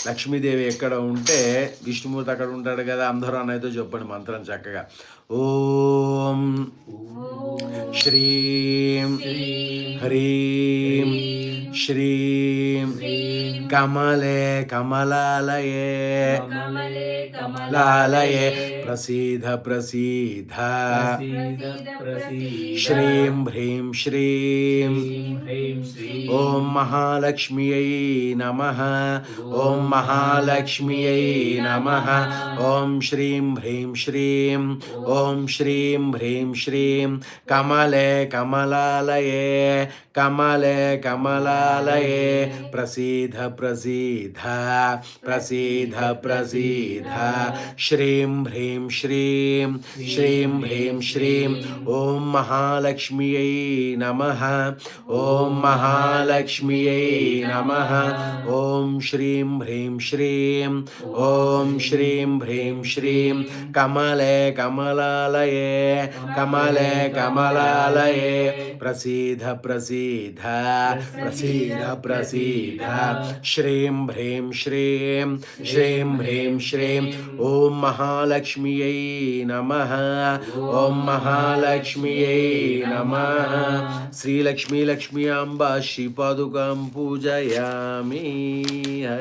లక్ష్మీదేవి ఎక్కడ ఉంటే విష్ణుమూర్తి అక్కడ ఉంటాడు కదా. అందరూ అన్నయ్యతో చెప్పండి మంత్రం చక్కగా. ఓం శ్రీం హ్రీం శ్రీం కమలే కమలాలయే లాలయే ప్రసీద ప్రసీద శ్రీం హ్రీం శ్రీం ఓం మహాలక్ష్మ్యై నమః. ఓం మహాలక్ష్మ్యై నమః. ఓం శ్రీం హ్రీం శ్రీం ఓం శ్రీం హ్రీం శ్రీం కమలే కమలాలయే కమలే కమలాలయే ప్రసీద ప్రసీద ప్రసీద ప్రసీద శ్రీం హ్రీం శ్రీం శ్రీం హ్రీం శ్రీం ఓం మహాలక్ష్మ్యై నమః. ఓం మహాలక్ష్మ్యై నమః. ఓం శ్రీం హ్రీం శ్రీం ఓం శ్రీం హ్రీం శ్రీం కమలే కమలాలయే కమలే కమలాలయే ప్రసీద ప్రసీద ప్రసీద ప్రసీద శ్రీం హ్రీం శ్రీం శ్రీం హ్రీం శ్రీం ఓం మహాలక్ష్మ్యై నమః. ఓం మహాలక్ష్మ్యై నమః. శ్రీలక్ష్మీ లక్ష్మీ అంబా శ్రీపాదుకాం పూజయామి. హరి